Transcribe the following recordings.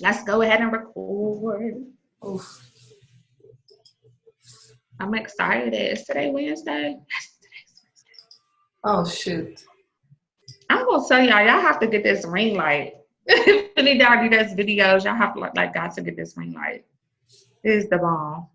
Let's go ahead and record. Oof. I'm excited. Is today Wednesday? Yes, today's Wednesday. Oh, shoot. I'm gonna tell y'all have to get this ring light. If anybody does videos, y'all have to like got to get this ring light. It is the bomb.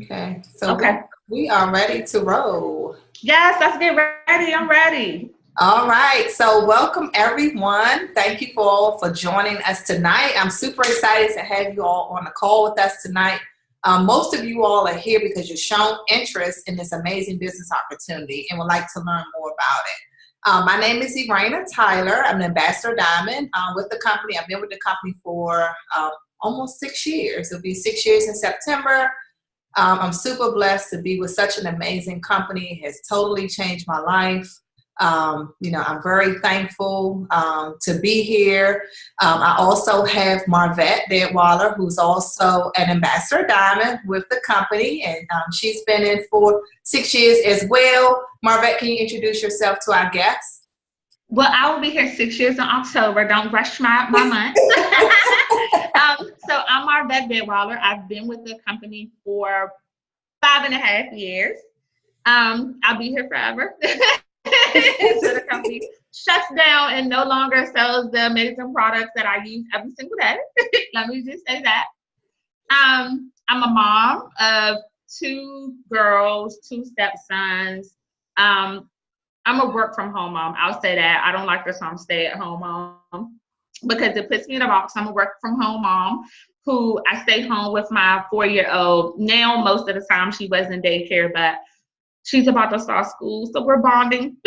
Okay. So Okay. we are ready to roll. Yes, let's get ready. I'm ready. All right. So welcome, everyone. Thank you all for joining us tonight. I'm super excited to have you all on the call with us tonight. Most of you all are here because you've shown interest in this amazing business opportunity and would like to learn more about it. My name is Erana Tyler. I'm an ambassador diamond with the company. I've been with the company for almost 6 years. It'll be 6 years in September. I'm super blessed to be with such an amazing company. It has totally changed my life. I'm very thankful to be here. I also have Marvette Deadwyler, who's also an ambassador diamond with the company, and she's been in for 6 years as well. Marvette, can you introduce yourself to our guests? Well, I will be here 6 years in October. Don't rush my months. So I'm Marvette Deadwyler. I've been with the company for 5.5 years. I'll be here forever. So the company shuts down and no longer sells the amazing products that I use every single day. Let me just say that. I'm a mom of 2 girls, 2 stepsons. I'm a work from home mom. I'll say that. I don't like this song stay at home mom because it puts me in a box. I'm a work from home mom who I stay home with my 4-year-old. Now, most of the time she was in daycare, but she's about to start school, so we're bonding.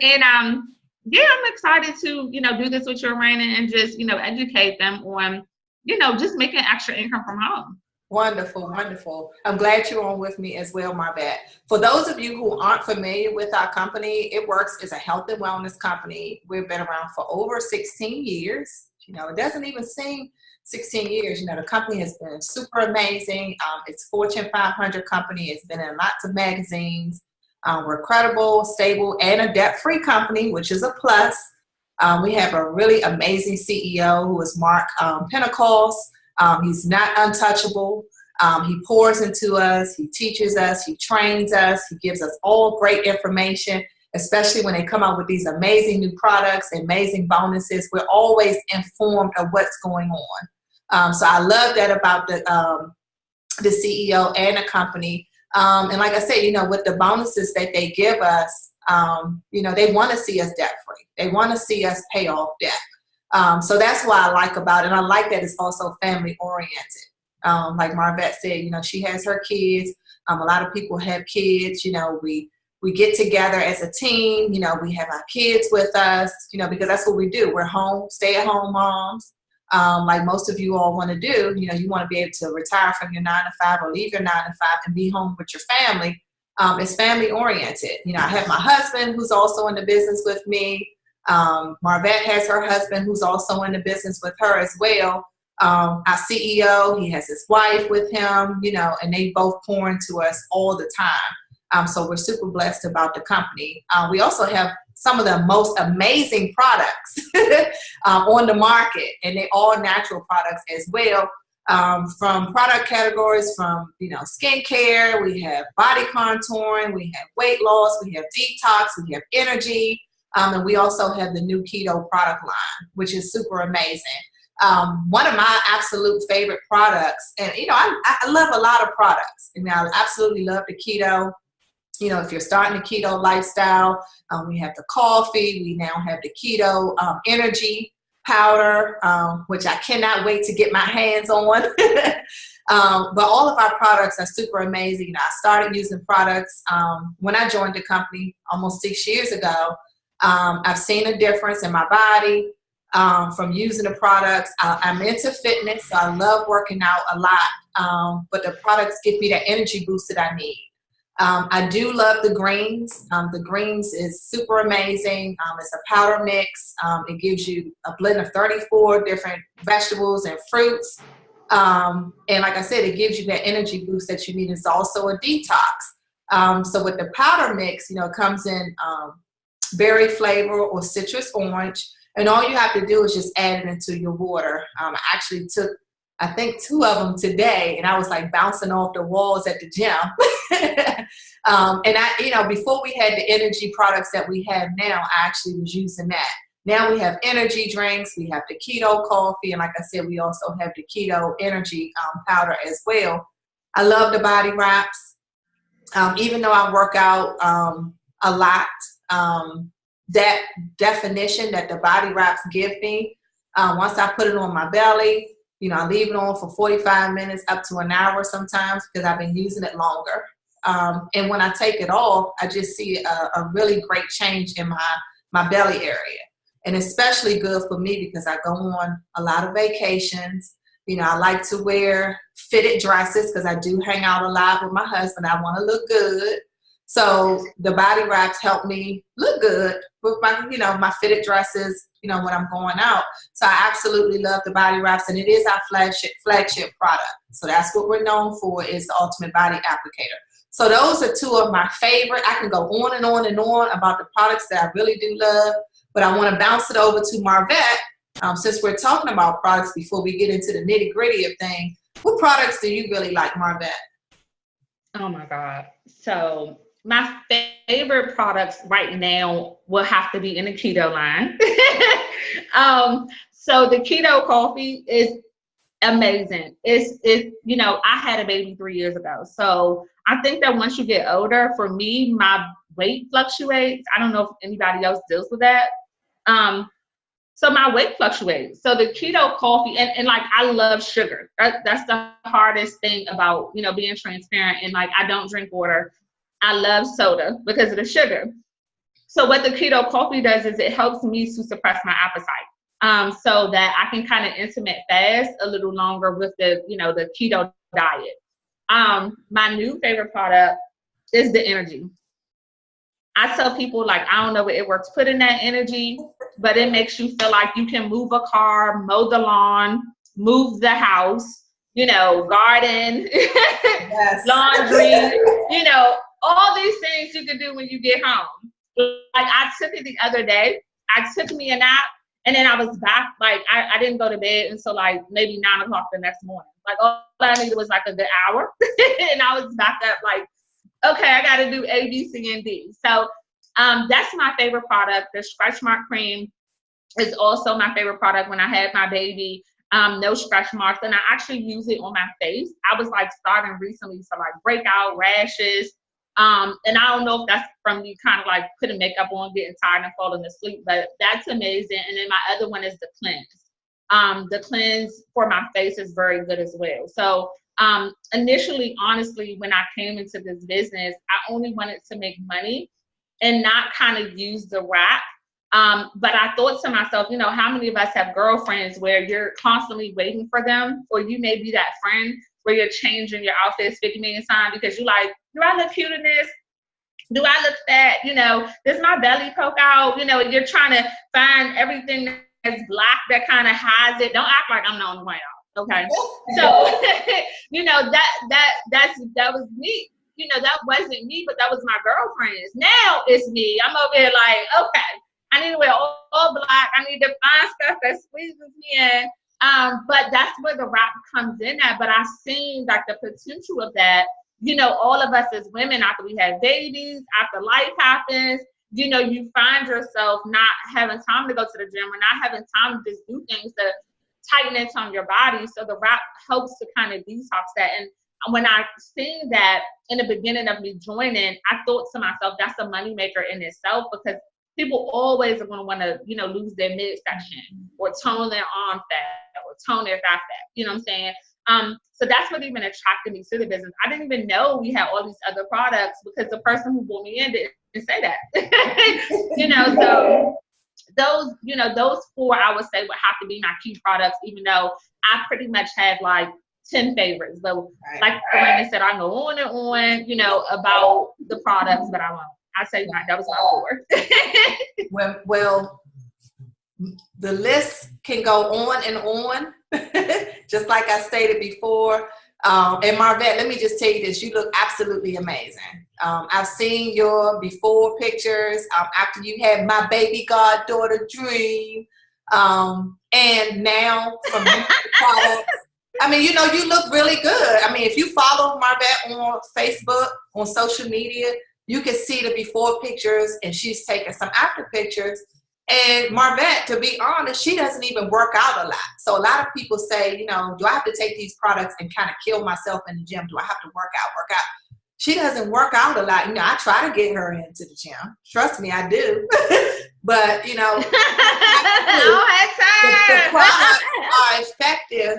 And yeah, I'm excited to, do this with you, Raina, and just, educate them on, just making extra income from home. Wonderful, wonderful. I'm glad you're on with me as well, Marvette. For those of you who aren't familiar with our company, It Works is a health and wellness company. We've been around for over 16 years. It doesn't even seem 16 years. The company has been super amazing. It's Fortune 500 company. It's been in lots of magazines. We're credible, stable, and a debt-free company, which is a plus. We have a really amazing CEO who is Mark Pentecost. He's not untouchable. He pours into us. He teaches us. He trains us. He gives us all great information, especially when they come out with these amazing new products, amazing bonuses. We're always informed of what's going on. So I love that about the CEO and the company. And like I said, with the bonuses that they give us, they want to see us debt-free. They want to see us pay off debt. So that's what I like about it. And I like that it's also family-oriented. Like Marvette said, she has her kids. A lot of people have kids. We get together as a team. We have our kids with us, because that's what we do. We're home, stay-at-home moms. Like most of you all want to do. You want to be able to retire from your 9-to-5 or leave your 9-to-5 and be home with your family. It's family-oriented. I have my husband who's also in the business with me. Marvette has her husband who's also in the business with her as well. Our CEO, he has his wife with him, and they both pour into us all the time. So we're super blessed about the company. We also have some of the most amazing products on the market, and they're all natural products as well. From product categories, from skincare, we have body contouring, we have weight loss, we have detox, we have energy. And we also have the new keto product line, which is super amazing. One of my absolute favorite products, and I love a lot of products. I absolutely love the keto. If you're starting the keto lifestyle, we have the coffee. We now have the keto energy powder, which I cannot wait to get my hands on. But all of our products are super amazing. I started using products when I joined the company almost 6 years ago. I've seen a difference in my body from using the products. I'm into fitness, so I love working out a lot. But the products give me that energy boost that I need. I do love the greens. The greens is super amazing. It's a powder mix. It gives you a blend of 34 different vegetables and fruits. And like I said, it gives you that energy boost that you need. It's also a detox. So with the powder mix, you know, it comes in berry flavor or citrus orange. And all you have to do is just add it into your water. I actually took, I think, 2 of them today, and I was like bouncing off the walls at the gym. And I, you know, before we had the energy products that we have now, I actually was using that. Now we have energy drinks, we have the keto coffee, and like I said, we also have the keto energy powder as well. I love the body wraps. Even though I work out a lot, that definition that the body wraps give me, once I put it on my belly, you know, I leave it on for 45 minutes up to an hour sometimes because I've been using it longer. And when I take it off, I just see a really great change in my belly area. And especially good for me because I go on a lot of vacations. You know, I like to wear fitted dresses because I do hang out a lot with my husband. I want to look good. So the body wraps help me look good with my, you know, my fitted dresses, you know, when I'm going out. So I absolutely love the body wraps, and it is our flagship product. So that's what we're known for, is the Ultimate Body Applicator. So those are 2 of my favorite. I can go on and on and on about the products that I really do love, but I want to bounce it over to Marvette. Since we're talking about products, before we get into the nitty gritty of things, what products do you really like, Marvette? Oh my God. So my favorite products right now will have to be in the keto line. So the keto coffee is amazing. It's, you know, I had a baby 3 years ago. So I think that once you get older, for me, my weight fluctuates. I don't know if anybody else deals with that. So my weight fluctuates. So the keto coffee, and like, I love sugar. That's the hardest thing about, you know, being transparent. And like, I don't drink water. I love soda because of the sugar. So what the keto coffee does is it helps me to suppress my appetite, so that I can kind of intermittent fast a little longer with the, you know, the keto diet. My new favorite product is the energy. I tell people, like, I don't know what it works, put in that energy, but it makes you feel like you can move a car, mow the lawn, move the house, you know, garden, yes. Laundry, you know, all these things you can do when you get home. Like, I took it the other day. I took me a nap, and then I was back. Like, I didn't go to bed until like maybe 9 o'clock the next morning. Like, all I needed was like a good hour, and I was back up like, okay, I got to do A, B, C, and D. So that's my favorite product. The stretch mark cream is also my favorite product. When I had my baby, no stretch marks, and I actually use it on my face. I was like starting recently to like break out rashes. And I don't know if that's from me kind of like putting makeup on, getting tired and falling asleep, but that's amazing. And then my other one is the cleanse. The cleanse for my face is very good as well. So initially, honestly, when I came into this business, I only wanted to make money and not kind of use the wrap. But I thought to myself, you know, how many of us have girlfriends where you're constantly waiting for them, or you may be that friend where you're changing your outfits 50 million times because you're like, do I look cute in this? Do I look fat? You know, does my belly poke out? You know, you're trying to find everything that's black that kind of hides it. Don't act like I'm the only one, y'all. Okay. So, you know, that was me. You know, that wasn't me, but that was my girlfriends. Now it's me. I'm over here like, okay, I need to wear all black. I need to find stuff that squeezes me in. But that's where the wrap comes in at. But I've seen like the potential of that. You know, all of us as women, after we have babies, after life happens, you know, you find yourself not having time to go to the gym or not having time to just do things to tighten it on your body. So the wrap helps to kind of detox that. And when I seen that in the beginning of me joining, I thought to myself, that's a moneymaker in itself, because people always are going to want to, you know, lose their midsection or tone their arm fat or tone their thigh fat. You know what I'm saying? So that's what even attracted me to the business. I didn't even know we had all these other products because the person who brought me in didn't say that. You know, so those, you know, those 4 I would say would have to be my key products, even though I pretty much have like 10 favorites. But like Erana said, I go on and on, you know, about the products, but I won't. I say that was my 4. Well, the list can go on and on, just like I stated before. And Marvette, let me just tell you this, you look absolutely amazing. I've seen your before pictures after you had my baby goddaughter dream. And now from products, I mean, you know, you look really good. I mean, if you follow Marvette on Facebook, on social media, you can see the before pictures, and she's taking some after pictures. And Marvette, to be honest, she doesn't even work out a lot. So a lot of people say, you know, do I have to take these products and kind of kill myself in the gym? Do I have to work out? She doesn't work out a lot. You know, I try to get her into the gym. Trust me, I do. But, you know, the products are effective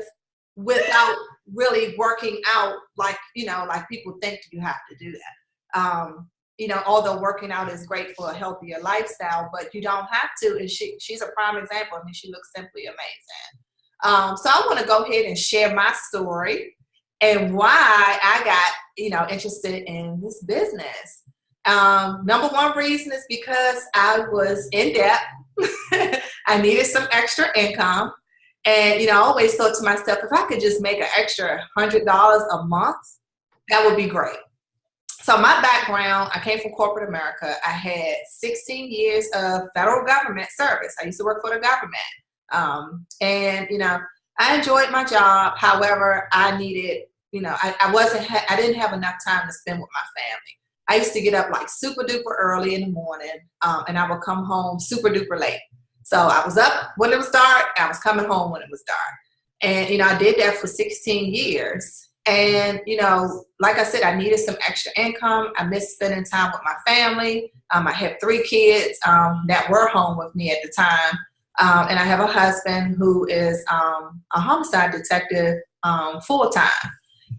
without really working out like, you know, like people think you have to do that. You know, although working out is great for a healthier lifestyle, but you don't have to. And she's a prime example. I mean, she looks simply amazing. So I want to go ahead and share my story and why I got, you know, interested in this business. Number one reason is because I was in debt. I needed some extra income. And, you know, I always thought to myself, if I could just make an extra $100 a month, that would be great. So my background, I came from corporate America. I had 16 years of federal government service. I used to work for the government. And, you know, I enjoyed my job. However, I needed, you know, I didn't have enough time to spend with my family. I used to get up like super duper early in the morning, and I would come home super duper late. So I was up when it was dark. I was coming home when it was dark. And, you know, I did that for 16 years. And, you know, like I said, I needed some extra income. I missed spending time with my family. I had 3 kids that were home with me at the time. And I have a husband who is a homicide detective full-time.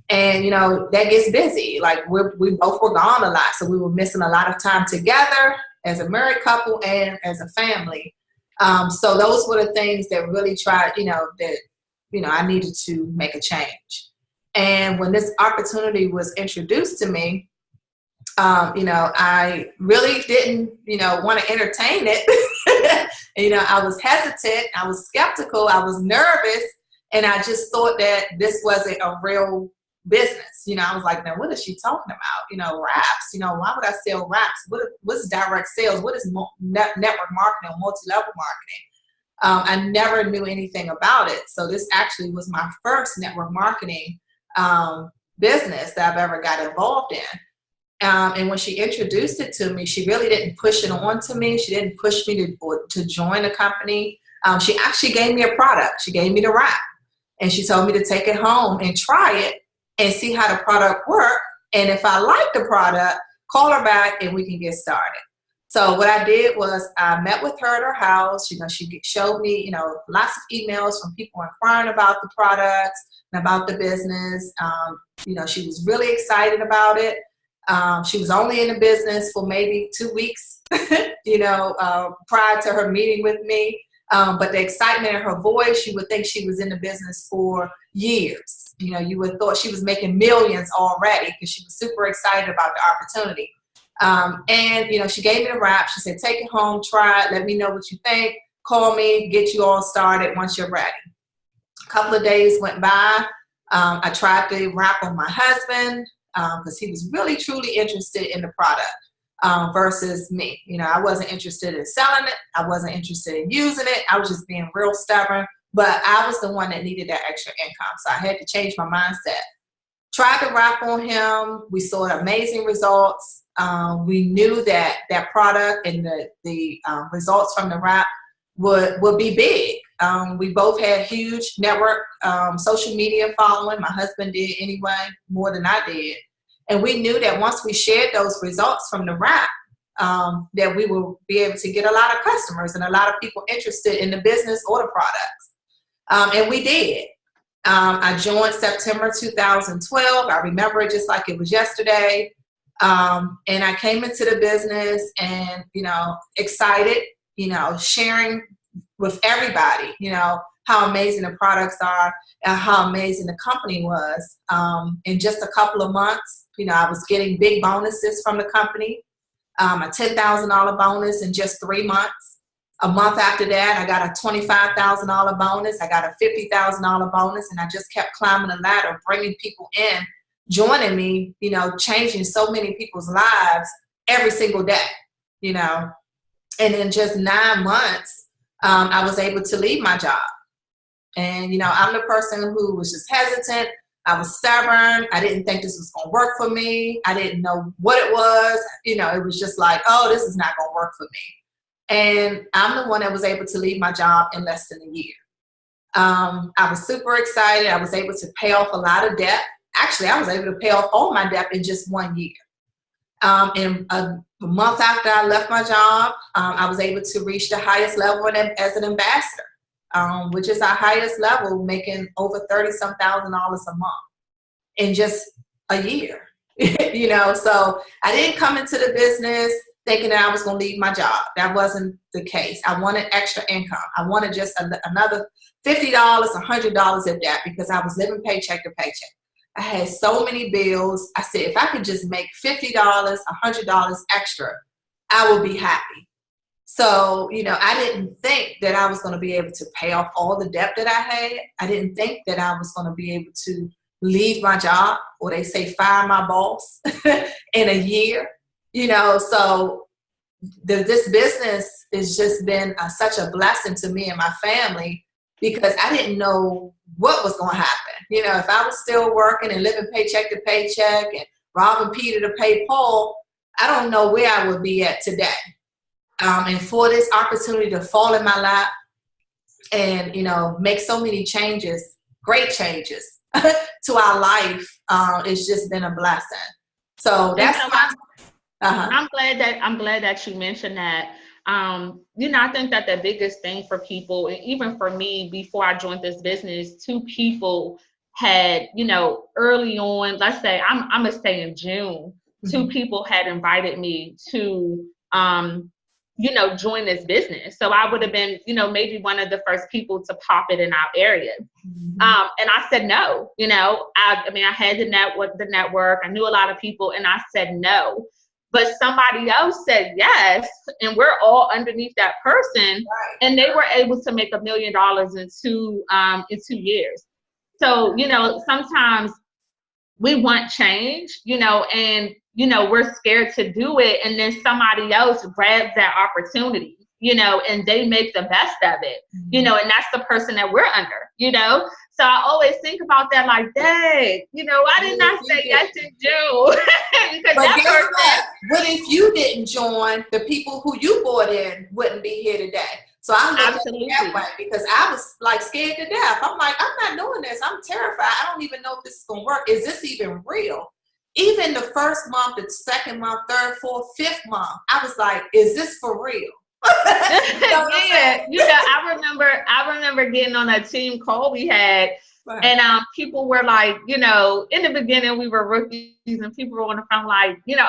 And, you know, that gets busy. Like we both were gone a lot. So we were missing a lot of time together as a married couple and as a family. So those were the things that really I needed to make a change. And when this opportunity was introduced to me, you know, I really didn't, you know, want to entertain it. You know, I was hesitant. I was skeptical. I was nervous. And I just thought that this wasn't a real business. You know, I was like, now, what is she talking about? You know, wraps. You know, why would I sell wraps? What's direct sales? What is network marketing, multi-level marketing? I never knew anything about it. So this actually was my first network marketing business that I've ever got involved in. And when she introduced it to me, she really didn't push it on to me. She didn't push me to join a company. She actually gave me a product. She gave me the wrap. And she told me to take it home and try it and see how the product worked. And if I like the product, call her back and we can get started. So what I did was I met with her at her house. You know, she showed me, you know, lots of emails from people inquiring about the products and about the business. You know, she was really excited about it. She was only in the business for maybe 2 weeks, you know, prior to her meeting with me. But the excitement in her voice, you would think she was in the business for years. You know, you would have thought she was making millions already because she was super excited about the opportunity. And, you know, she gave me the wrap. She said, take it home, try it, let me know what you think, call me, get you all started once you're ready. A couple of days went by. I tried the wrap on my husband because he was really, truly interested in the product versus me. You know, I wasn't interested in selling it. I wasn't interested in using it. I was just being real stubborn, but I was the one that needed that extra income. So I had to change my mindset. Tried the wrap on him. We saw amazing results. We knew that that product and the results from the wrap would be big. We both had huge network social media following. My husband did anyway, more than I did. And we knew that once we shared those results from the wrap, that we will be able to get a lot of customers and a lot of people interested in the business or the products. And we did. I joined September 2012. I remember it just like it was yesterday. And I came into the business and, you know, excited, you know, sharing with everybody, you know, how amazing the products are and how amazing the company was. In just a couple of months, you know, I was getting big bonuses from the company, a $10,000 bonus in just 3 months. A month after that, I got a $25,000 bonus. I got a $50,000 bonus, and I just kept climbing the ladder, bringing people in, joining me, you know, changing so many people's lives every single day, you know. And in just 9 months, I was able to leave my job. And, you know, I'm the person who was just hesitant. I was stubborn. I didn't think this was going to work for me. I didn't know what it was. You know, it was just like, oh, this is not going to work for me. And I'm the one that was able to leave my job in less than a year. I was super excited. I was able to pay off a lot of debt. Actually, I was able to pay off all my debt in just 1 year. And a month after I left my job, I was able to reach the highest level as an ambassador. Which is our highest level, making over $30,000 a month in just a year. You know, so I didn't come into the business thinking that I was going to leave my job. That wasn't the case. I wanted extra income. I wanted just another $50, $100 of that, because I was living paycheck to paycheck. I had so many bills. I said, if I could just make $50, $100 extra, I would be happy. So, you know, I didn't think that I was going to be able to pay off all the debt that I had. I didn't think that I was going to be able to leave my job, or they say fire my boss, in a year. You know, so this business has just been such a blessing to me and my family, because I didn't know what was going to happen. You know, if I was still working and living paycheck to paycheck and robbing Peter to pay Paul, I don't know where I would be at today. And for this opportunity to fall in my lap and, you know, make so many changes, great changes to our life, it's just been a blessing. So that's I'm glad that you mentioned that. You know, I think that the biggest thing for people, and even for me, before I joined this business, 2 people had, you know, early on, let's say I'm gonna say in June, 2 people had invited me to you know, join this business. So I would have been, you know, maybe one of the first people to pop it in our area. And I said no. You know, I mean, I had the network. I knew a lot of people, and I said no. But somebody else said yes, and we're all underneath that person, and they were able to make $1 million in 2 years. So, you know, sometimes we want change, you know, and, you know, we're scared to do it. And then somebody else grabs that opportunity, you know, and they make the best of it, you know, and that's the person that we're under, you know. So I always think about that, like, dang, you know, why didn't I say yes in June? Because but guess what? What if you didn't join? The people who you brought in wouldn't be here today. So I look at it that way, because I was like scared to death. I'm like, I'm not doing this. I'm terrified. I don't even know if this is going to work. Is this even real? Even the first month, the second month, third, fourth, fifth month, I was like, is this for real? Yeah, you know, I remember getting on a team call we had, and people were like, you know, in the beginning we were rookies, and people were on the phone like, you know,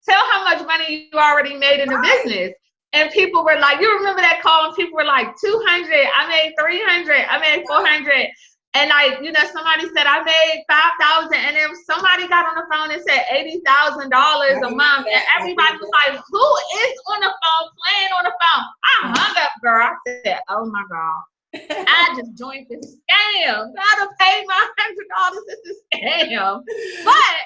tell how much money you already made in the business. And people were like, you remember that call? And people were like, 200, I made 300, I made 400. And like, you know, somebody said I made 5,000, and then somebody got on the phone and said $80,000 a month, and everybody was like, "Who is on the phone playing on the phone?" I hung up, girl. I said, "Oh my God, I just joined this scam. Gotta pay my $100. It's a scam." But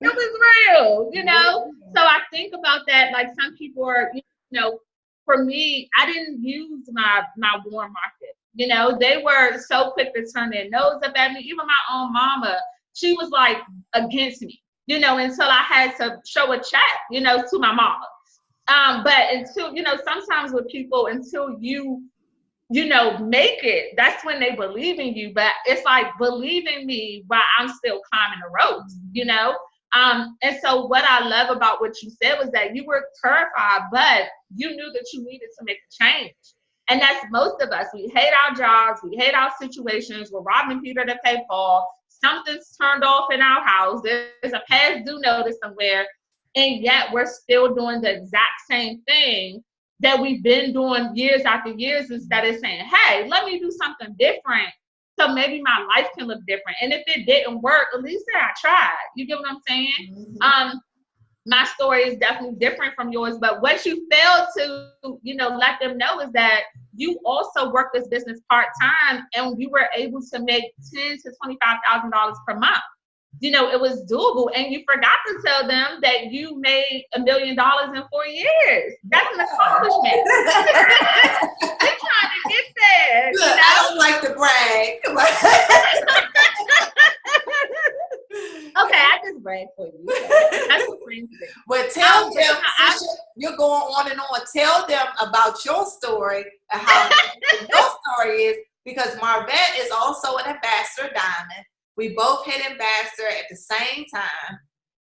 it was real, you know. So I think about that. Like, some people are, you know, for me, I didn't use my warm market. You know, they were so quick to turn their nose up at me. Even my own mama, she was like against me, you know, until I had to show a check, you know, to my mama. But until, you know, sometimes with people, until you know, make it, that's when they believe in you. But it's like, believe in me while I'm still climbing the ropes, you know. And so what I love about what you said was that you were terrified, but you knew that you needed to make a change. And that's most of us. We hate our jobs. We hate our situations. We're robbing Peter to pay Paul. Something's turned off in our house. There's a past due notice somewhere. And yet we're still doing the exact same thing that we've been doing years after years, instead of saying, hey, let me do something different so maybe my life can look different. And if it didn't work, at least I tried. You get what I'm saying? my story is definitely different from yours, but what you failed to, let them know is that you also work this business part-time and you were able to make $10,000 to $25,000 per month. It was doable, and you forgot to tell them that you made $1 million in 4 years. That's an accomplishment. You're trying to get there. Look, I don't like to brag. Okay, I just brag for you. That's what friends do. But tell them, you're going on and on. Tell them about your story and how your story is, because Marvette is also an ambassador diamond. We both hit ambassador at the same time.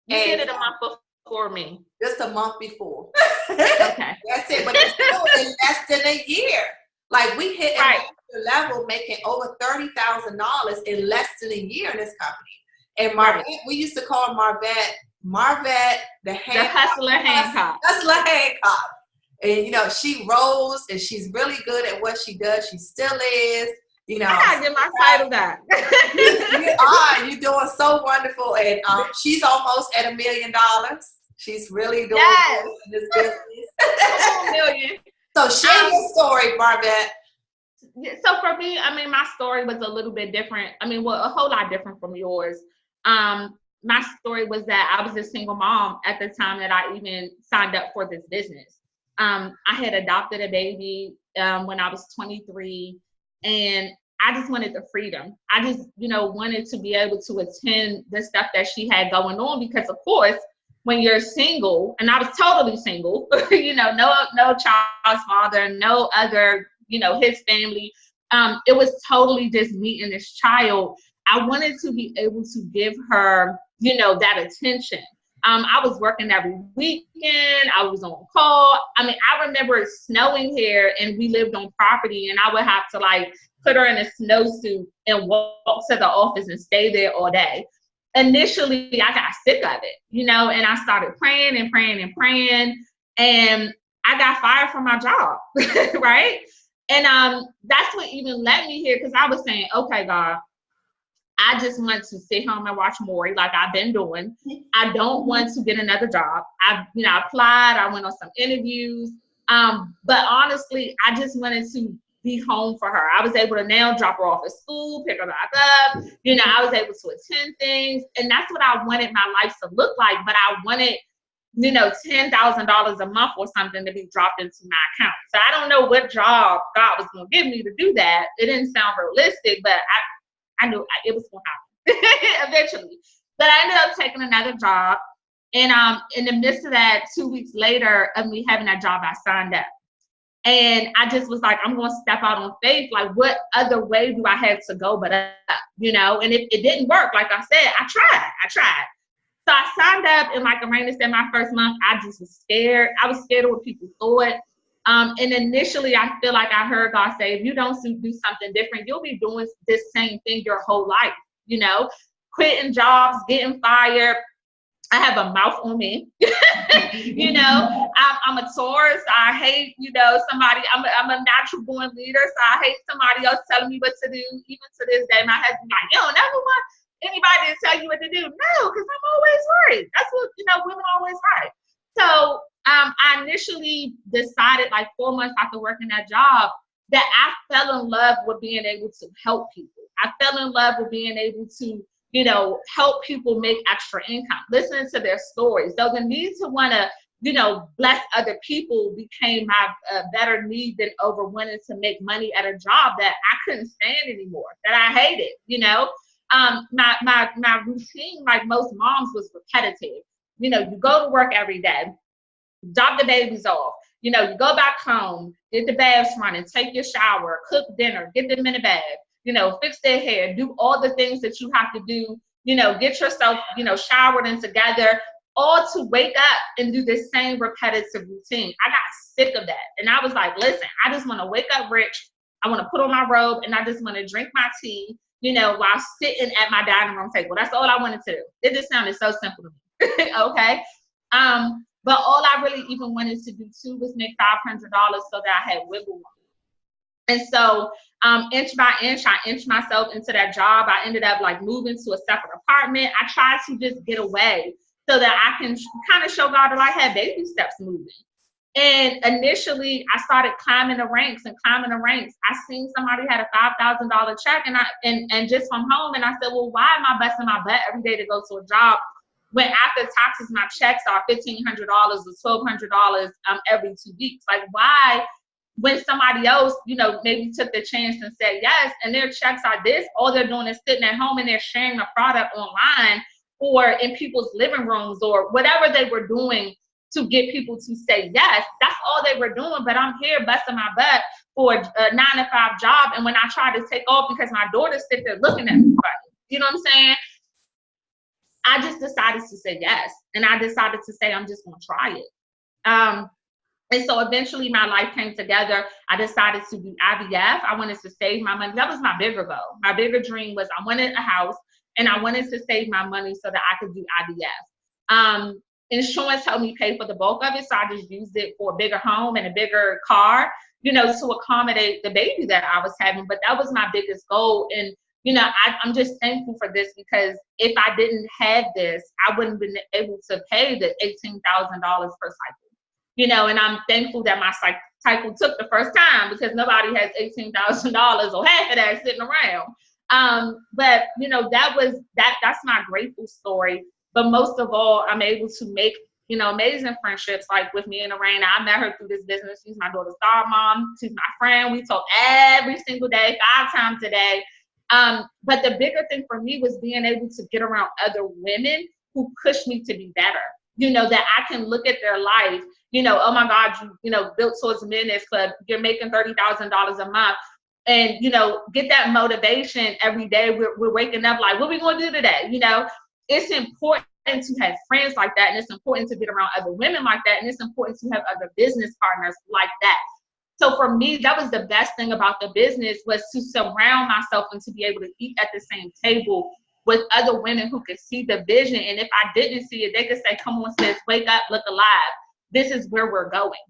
You did it a month before me. Just a month before. Okay. That's it. But it's still in less than a year. Like, we hit ambassador level, making over $30,000 in less than a year in this company. And Marvette, we used to call Marvette the Hustler Hancock. Hustler Hancock. And, she rose, and she's really good at what she does. She still is. I gotta get my title back. You're doing so wonderful. And she's almost at $1 million. She's really doing good in this business. $1 million. So share your story, Marvette. So for me, my story was a little bit different. A whole lot different from yours. My story was that I was a single mom at the time that I even signed up for this business. I had adopted a baby when I was 23, and I just wanted the freedom. I just, wanted to be able to attend the stuff that she had going on, because of course, when you're single, and I was totally single, no child's father, no other, his family. It was totally just me and this child. I wanted to be able to give her, that attention. I was working every weekend. I was on call. I remember it snowing here, and we lived on property, and I would have to put her in a snowsuit and walk to the office and stay there all day. Initially, I got sick of it, and I started praying and praying and praying, and I got fired from my job, right? And that's what even led me here, because I was saying, okay, God, I just want to sit home and watch Maury like I've been doing. I don't want to get another job. I applied. I went on some interviews. But honestly, I just wanted to be home for her. I was able to now drop her off at school, pick her back up. I was able to attend things. And that's what I wanted my life to look like. But I wanted, $10,000 a month or something to be dropped into my account. So I don't know what job God was going to give me to do that. It didn't sound realistic, but I knew it was going to happen eventually. But I ended up taking another job. And in the midst of that, 2 weeks later of me having that job, I signed up. And I just was like, I'm going to step out on faith. Like, what other way do I have to go but up, And it didn't work. Like I said, I tried. So I signed up, and like Erana said, my first month, I just was scared. I was scared of what people thought. And initially, I feel like I heard God say, if you don't do something different, you'll be doing this same thing your whole life, quitting jobs, getting fired. I have a mouth on me. I'm a Taurus. I hate, somebody. I'm a natural born leader, so I hate somebody else telling me what to do. Even to this day, my husband's like, you don't never want anybody to tell you what to do. No, because I'm always right. That's what, women always right. So I initially decided, like 4 months after working that job, that I fell in love with being able to help people. I fell in love with being able to, help people make extra income, listening to their stories. So the need to want to, bless other people became my better need than over wanting to make money at a job that I couldn't stand anymore, that I hated, my routine, like most moms, was repetitive. You go to work every day, drop the babies off, you go back home, get the baths running, take your shower, cook dinner, get them in a bed, fix their hair, do all the things that you have to do, get yourself, showered and together, all to wake up and do the same repetitive routine. I got sick of that. And I was like, listen, I just want to wake up rich. I want to put on my robe, and I just want to drink my tea, while sitting at my dining room table. That's all I wanted to do. It just sounded so simple to me. Okay. But all I really even wanted to do too was make $500 so that I had wiggle room. And so inch by inch, I inched myself into that job. I ended up moving to a separate apartment. I tried to just get away so that I can kind of show God that I had baby steps moving. And initially, I started climbing the ranks and climbing the ranks. I seen somebody had a $5,000 check, and just from home, and I said, well, why am I busting my butt every day to go to a job when after taxes my checks are $1,500 or $1,200 every 2 weeks? Like, why? When somebody else, maybe took the chance and said yes, and their checks are this, all they're doing is sitting at home and they're sharing the product online or in people's living rooms or whatever they were doing to get people to say yes. That's all they were doing. But I'm here busting my butt for a 9-to-5 job. And when I try to take off because my daughter's sitting there looking at me, you know what I'm saying? I just decided to say yes. And I decided to say, I'm just going to try it. And so eventually my life came together. I decided to do IVF. I wanted to save my money. That was my bigger goal. My bigger dream was I wanted a house and I wanted to save my money so that I could do IVF. Insurance helped me pay for the bulk of it. So I just used it for a bigger home and a bigger car, to accommodate the baby that I was having. But that was my biggest goal. And, I'm just thankful for this because if I didn't have this, I wouldn't have been able to pay the $18,000 per cycle. And I'm thankful that my cycle took the first time because nobody has $18,000 or half of that sitting around. But that's my grateful story. But most of all, I'm able to make, amazing friendships like with me and Erana. I met her through this business. She's my daughter's star mom. She's my friend. We talk every single day, 5 times a day. But the bigger thing for me was being able to get around other women who push me to be better. That I can look at their life, oh my God, you built towards a millionaires club, you're making $30,000 a month. And, get that motivation every day. We're waking up like, what are we going to do today? It's important to have friends like that. And it's important to get around other women like that. And it's important to have other business partners like that. So for me, that was the best thing about the business was to surround myself and to be able to eat at the same table with other women who could see the vision. And if I didn't see it, they could say, come on, sis, wake up, look alive. This is where we're going.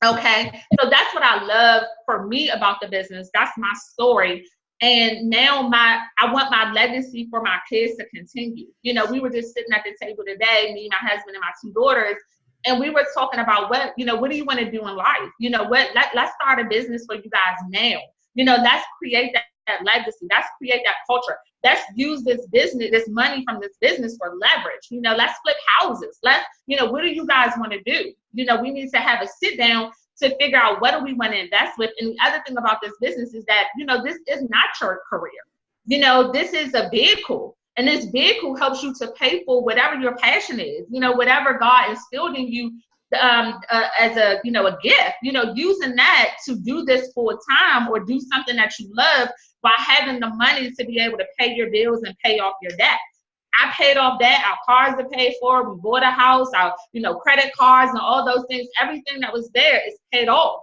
Okay. So that's what I love for me about the business. That's my story. And now I want my legacy for my kids to continue. We were just sitting at the table today, me, my husband, and my 2 daughters, and we were talking about what do you want to do in life? Let's start a business for you guys now. Let's create that legacy. Let's create that culture. Let's use this business, this money from this business for leverage. Let's flip houses. What do you guys want to do? We need to have a sit down to figure out what do we want to invest with. And the other thing about this business is that, this is not your career. This is a vehicle. And this vehicle helps you to pay for whatever your passion is, whatever God instilled in you as a gift, using that to do this full time or do something that you love while having the money to be able to pay your bills and pay off your debt. I paid off debt. Our cars are paid for. We bought a house. Our, credit cards and all those things. Everything that was there is paid off.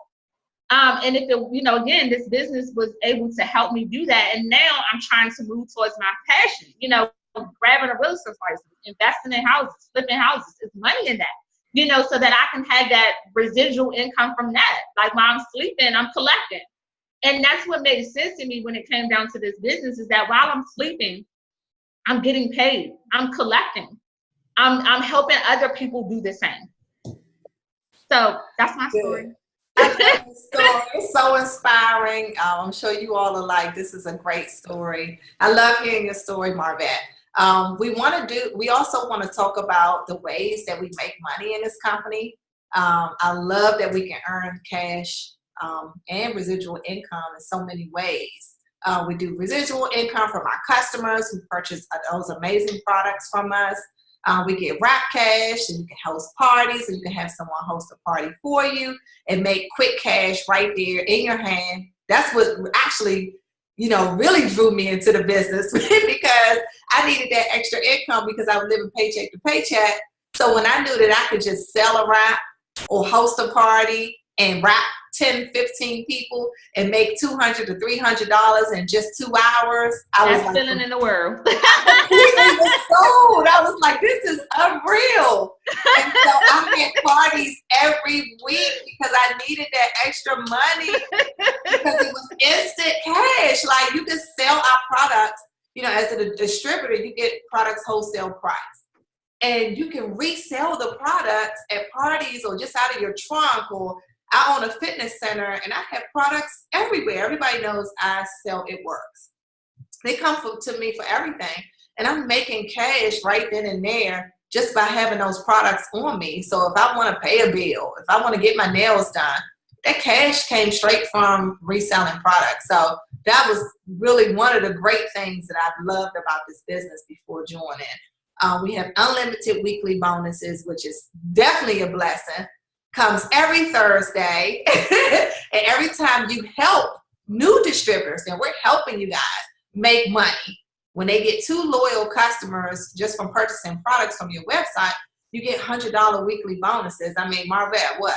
And if it, again, this business was able to help me do that. And now I'm trying to move towards my passion. Grabbing a real estate license, investing in houses, flipping houses. There's money in that. So that I can have that residual income from that. Like while I'm sleeping, I'm collecting. And that's what made sense to me when it came down to this business is that while I'm sleeping, I'm getting paid. I'm collecting. I'm helping other people do the same. So that's my story. It's so inspiring. I'm sure you all are like, this is a great story. I love hearing your story, Marvette. We also want to talk about the ways that we make money in this company. I love that we can earn cash and residual income in so many ways. We do residual income from our customers who purchase those amazing products from us. We get wrap cash, and you can host parties, and you can have someone host a party for you and make quick cash right there in your hand. That's what actually, really drew me into the business because I needed that extra income because I was living paycheck to paycheck. So when I knew that I could just sell a wrap or host a party and wrap 10, 15 people and make $200 to $300 in just 2 hours. That's like, feeling in the world. I was like, this is unreal. And so I had parties every week because I needed that extra money because it was instant cash. Like you can sell our products, as a distributor, you get products wholesale price. and you can resell the products at parties or just out of your trunk or out on a fitness center. And I have products everywhere. Everybody knows I sell It Works. They come to me for everything. And I'm making cash right then and there just by having those products on me. So if I want to pay a bill, if I want to get my nails done, that cash came straight from reselling products. So that was really one of the great things that I've loved about this business before joining. We have unlimited weekly bonuses, which is definitely a blessing. Comes every Thursday. And every time you help new distributors, and we're helping you guys make money. When they get 2 loyal customers just from purchasing products from your website, you get $100 weekly bonuses. I mean, Marvette, what?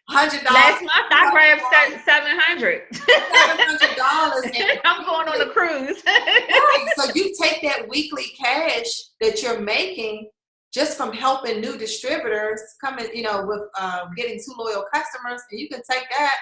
$100. Last month I grabbed $700. $700. And I'm going on a cruise. Right. So you take that weekly cash that you're making just from helping new distributors come in, with getting 2 loyal customers, and you can take that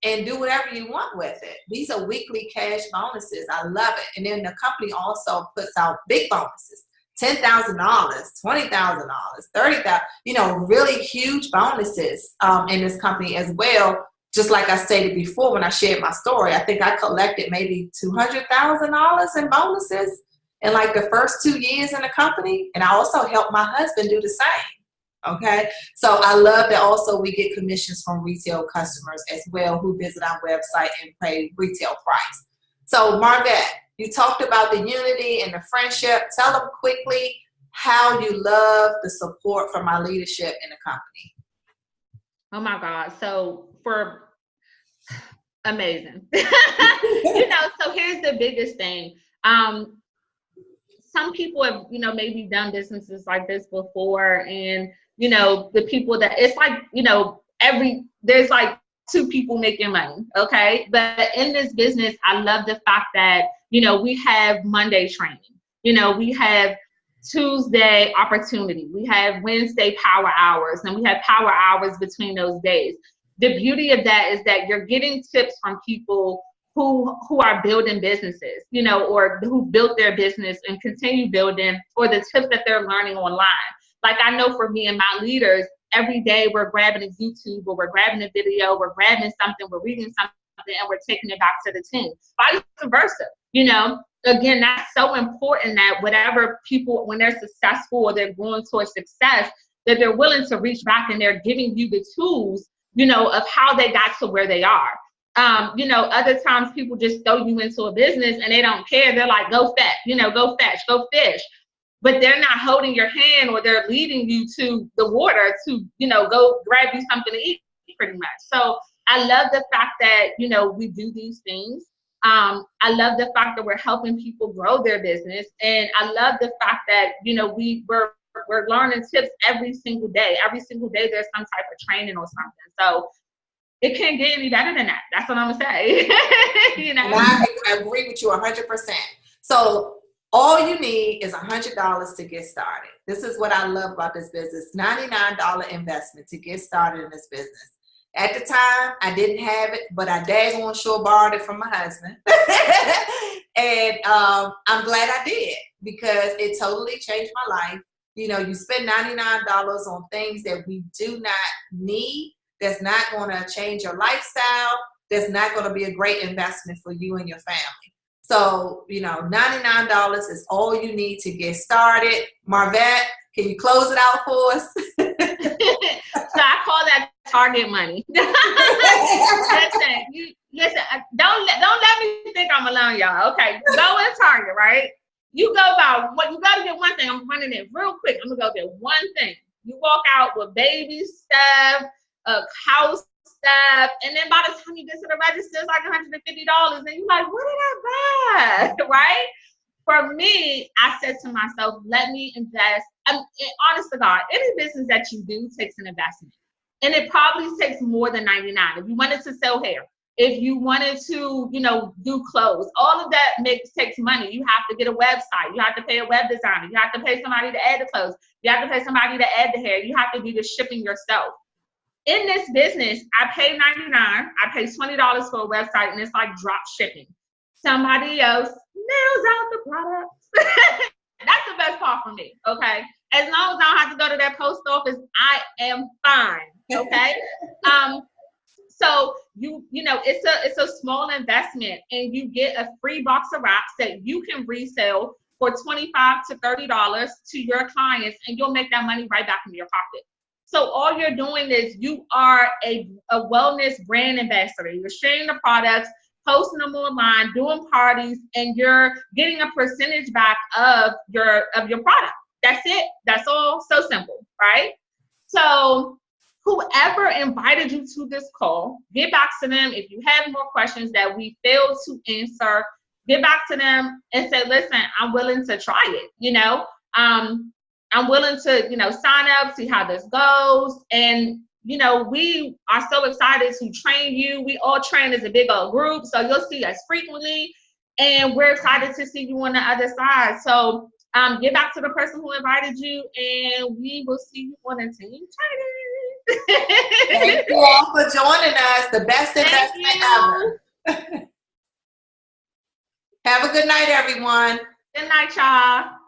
and do whatever you want with it. These are weekly cash bonuses. I love it. And then the company also puts out big bonuses. $10,000, $20,000, $30,000, really huge bonuses in this company as well. Just like I stated before when I shared my story, I think I collected maybe $200,000 in bonuses in like the first 2 years in the company. And I also helped my husband do the same. Okay. So I love that also we get commissions from retail customers as well who visit our website and pay retail price. So Marvette, you talked about the unity and the friendship. Tell them quickly how you love the support from our leadership in the company. Oh my God. So amazing. So here's the biggest thing. Some people have, maybe done businesses like this before, and, the people that it's like, there's like 2 people making money. Okay. But in this business, I love the fact that, we have Monday training, we have Tuesday opportunity, we have Wednesday power hours, and we have power hours between those days. The beauty of that is that you're getting tips from people who are building businesses, or who built their business and continue building, or the tips that they're learning online. Like I know for me and my leaders, every day we're grabbing a YouTube, or we're grabbing a video, we're grabbing something, we're reading something, and we're taking it back to the team. Vice versa. Again, that's so important that whatever people, when they're successful or they're going towards success, that they're willing to reach back and they're giving you the tools, of how they got to where they are. Other times people just throw you into a business and they don't care. They're like, go fetch, go fish. But they're not holding your hand, or they're leading you to the water to, go grab you something to eat, pretty much. So I love the fact that, we do these things. I love the fact that we're helping people grow their business. And I love the fact that, we're learning tips every single day. Every single day there's some type of training or something. So it can't get any better than that. That's what I'm gonna say. And I agree with you 100%. So all you need is $100 to get started. This is what I love about this business. $99 investment to get started in this business. At the time, I didn't have it, but I daggone sure borrowed it from my husband. And I'm glad I did, because it totally changed my life. You spend $99 on things that we do not need, that's not going to change your lifestyle, that's not going to be a great investment for you and your family. So, $99 is all you need to get started. Marvette, can you close it out for us? So I call that target money. Listen, don't let me think I'm alone, y'all. Okay, go and Target, right? You go about what you got to get one thing. I'm running it real quick. I'm gonna go get one thing. You walk out with baby stuff, house stuff, and then by the time you get to the register, it's like $150, and you're like, what did I buy? Right? For me, I said to myself, let me invest. Honest to God, any business that you do takes an investment. And it probably takes more than $99. If you wanted to sell hair, if you wanted to, do clothes, all of that takes money. You have to get a website. You have to pay a web designer. You have to pay somebody to add the clothes. You have to pay somebody to add the hair. You have to do the shipping yourself. In this business, I pay $99. I pay $20 for a website, and it's like drop shipping. Somebody else mails out the products. That's the best part for me, okay? As long as I don't have to go to that post office, I am fine, okay? So you know, it's a small investment, and you get a free box of wraps that you can resell for $25 to $30 to your clients, and you'll make that money right back in your pocket. So all you're doing is you are a wellness brand ambassador. You're sharing the products, posting them online, doing parties, and you're getting a percentage back of your product. That's it. That's all. So simple, right? So whoever invited you to this call, get back to them. If you have more questions that we failed to answer, get back to them and say, listen, I'm willing to try it. You know, I'm willing to, you know, sign up, see how this goes. And, you know, we are so excited to train you. We all train as a big old group, so you'll see us frequently. And we're excited to see you on the other side. So get back to the person who invited you, and we will see you on a team training. Thank you all for joining us. The best investment ever. Have a good night, everyone. Good night, y'all.